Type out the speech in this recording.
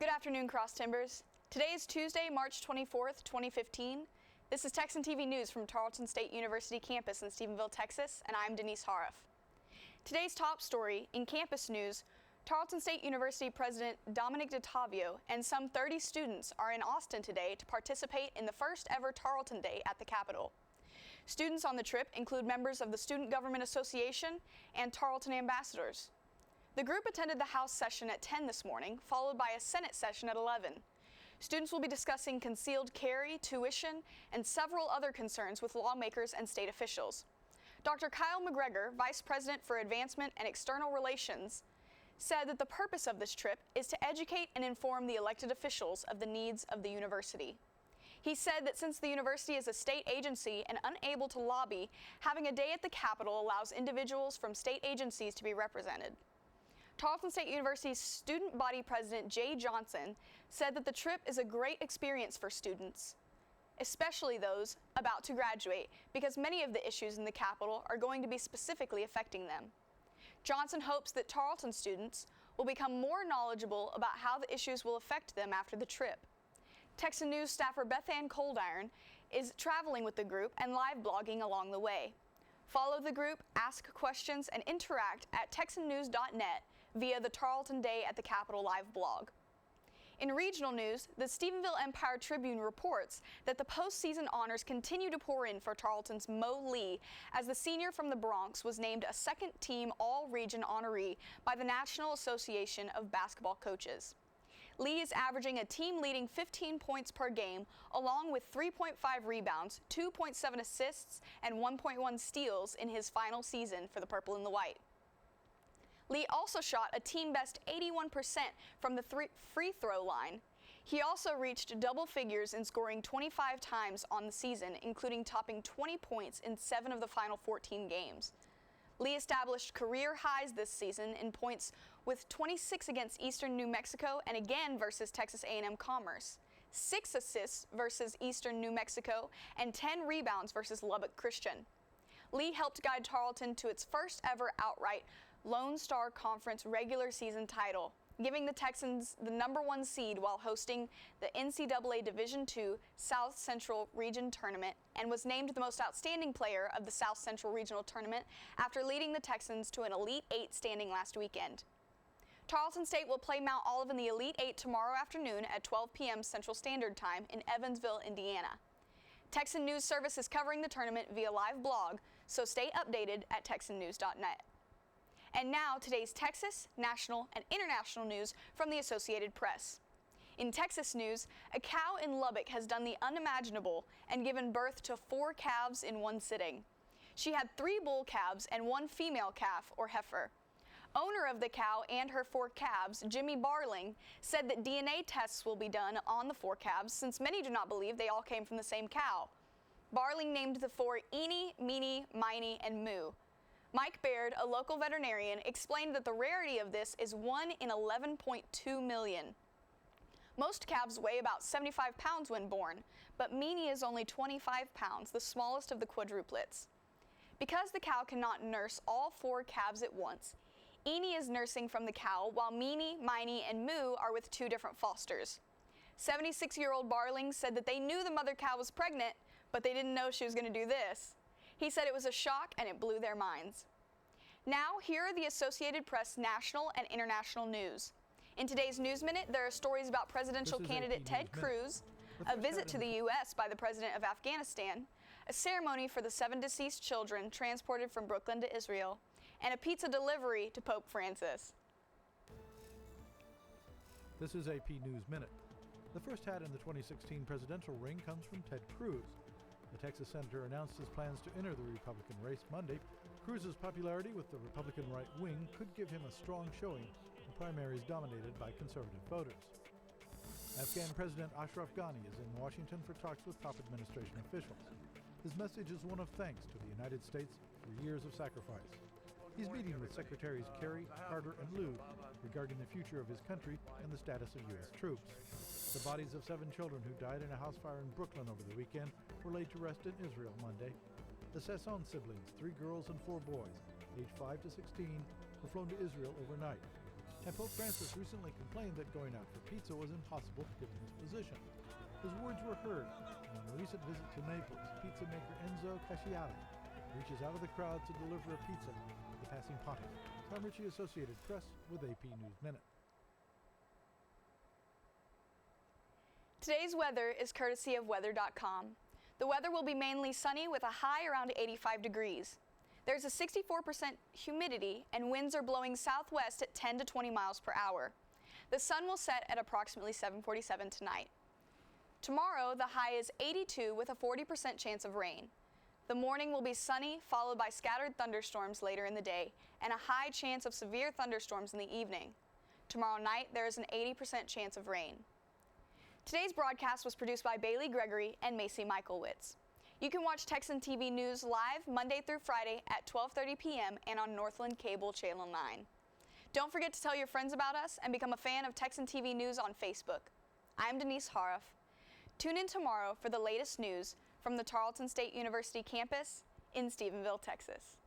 Good afternoon, Cross Timbers. Today is Tuesday, March 24th, 2015. This is Texan TV News from Tarleton State University campus in Stephenville, Texas, and I'm Denise Harroff. Today's top story in campus news: Tarleton State University President Dominic DeTavio and some 30 students are in Austin today to participate in the first ever Tarleton Day at the Capitol. Students on the trip include members of the Student Government Association and Tarleton ambassadors. The group attended the House session at 10 this morning, followed by a Senate session at 11. Students will be discussing concealed carry, tuition, and several other concerns with lawmakers and state officials. Dr. Kyle McGregor, Vice President for Advancement and External Relations, said that the purpose of this trip is to educate and inform the elected officials of the needs of the university. He said that since the university is a state agency and unable to lobby, having a day at the Capitol allows individuals from state agencies to be represented. Tarleton State University's student body president Jay Johnson said that the trip is a great experience for students, especially those about to graduate, because many of the issues in the Capitol are going to be specifically affecting them. Johnson hopes that Tarleton students will become more knowledgeable about how the issues will affect them after the trip. Texan News staffer Beth Ann Coldiron is traveling with the group and live blogging along the way. Follow the group, ask questions, and interact at texannews.net via the Tarleton Day at the Capitol live blog. In regional news, the Stephenville Empire-Tribune reports that the postseason honors continue to pour in for Tarleton's Mo Lee, as the senior from the Bronx was named a second-team All-Region honoree by the National Association of Basketball Coaches. Lee is averaging a team-leading 15 points per game, along with 3.5 rebounds, 2.7 assists, and 1.1 steals in his final season for the Purple and the White. Lee also shot a team-best 81% from the free throw line. He also reached double figures in scoring 25 times on the season, including topping 20 points in 7 of the final 14 games. Lee established career highs this season in points with 26 against Eastern New Mexico and again versus Texas A&M Commerce, 6 assists versus Eastern New Mexico, and 10 rebounds versus Lubbock Christian. Lee helped guide Tarleton to its first ever outright Lone Star Conference regular season title, giving the Texans the #1 seed while hosting the NCAA Division II South Central Region Tournament, and was named the most outstanding player of the South Central Regional Tournament after leading the Texans to an Elite 8 standing last weekend. Tarleton State will play Mount Olive in the Elite 8 tomorrow afternoon at 12 p.m. Central Standard Time in Evansville, Indiana. Texan News Service is covering the tournament via live blog, so stay updated at texannews.net. And now, today's Texas, national, and international news from the Associated Press. In Texas news, a cow in Lubbock has done the unimaginable and given birth to 4 calves in one sitting. She had 3 bull calves and 1 female calf, or heifer. Owner of the cow and her 4 calves, Jimmy Barling, said that DNA tests will be done on the 4 calves, since many do not believe they all came from the same cow. Barling named the 4 Eenie, Meenie, Miney, and Moo. Mike Baird, a local veterinarian, explained that the rarity of this is 1 in 11.2 million. Most calves weigh about 75 pounds when born, but Meenie is only 25 pounds, the smallest of the quadruplets. Because the cow cannot nurse all 4 calves at once, Eenie is nursing from the cow, while Meenie, Miney, and Moo are with 2 different fosters. 76-year-old Barling said that they knew the mother cow was pregnant, but they didn't know she was going to do this. He said it was a shock and it blew their minds. Now, here are the Associated Press national and international news. In today's News Minute, there are stories about presidential candidate Ted Cruz, a visit to the U.S. by the president of Afghanistan, a ceremony for the 7 deceased children transported from Brooklyn to Israel, and a pizza delivery to Pope Francis. This is AP News Minute. The first hat in the 2016 presidential ring comes from Ted Cruz. The Texas senator announced his plans to enter the Republican race Monday. Cruz's popularity with the Republican right wing could give him a strong showing in primaries dominated by conservative voters. Afghan President Ashraf Ghani is in Washington for talks with top administration officials. His message is one of thanks to the United States for years of sacrifice. He's meeting with Secretaries Kerry, Carter, and Liu regarding the future of his country and the status of U.S. troops. The bodies of 7 children who died in a house fire in Brooklyn over the weekend were laid to rest in Israel Monday. The Sasson siblings, 3 girls and 4 boys, aged 5 to 16, were flown to Israel overnight. And Pope Francis recently complained that going out for pizza was impossible given his position. His words were heard, and on a recent visit to Naples, pizza maker Enzo Casciari reaches out of the crowd to deliver a pizza to the passing pontiff. Tom Ritchie, Associated Press, with AP News Minute. Today's weather is courtesy of weather.com. The weather will be mainly sunny with a high around 85 degrees. There's a 64% humidity and winds are blowing southwest at 10 to 20 miles per hour. The sun will set at approximately 7:47 tonight. Tomorrow, the high is 82 with a 40% chance of rain. The morning will be sunny, followed by scattered thunderstorms later in the day, and a high chance of severe thunderstorms in the evening. Tomorrow night, there is an 80% chance of rain. Today's broadcast was produced by Bailey Gregory and Macy Michaelwitz. You can watch Texan TV News live Monday through Friday at 12:30 p.m. and on Northland Cable Channel 9. Don't forget to tell your friends about us and become a fan of Texan TV News on Facebook. I'm Denise Harroff. Tune in tomorrow for the latest news from the Tarleton State University campus in Stephenville, Texas.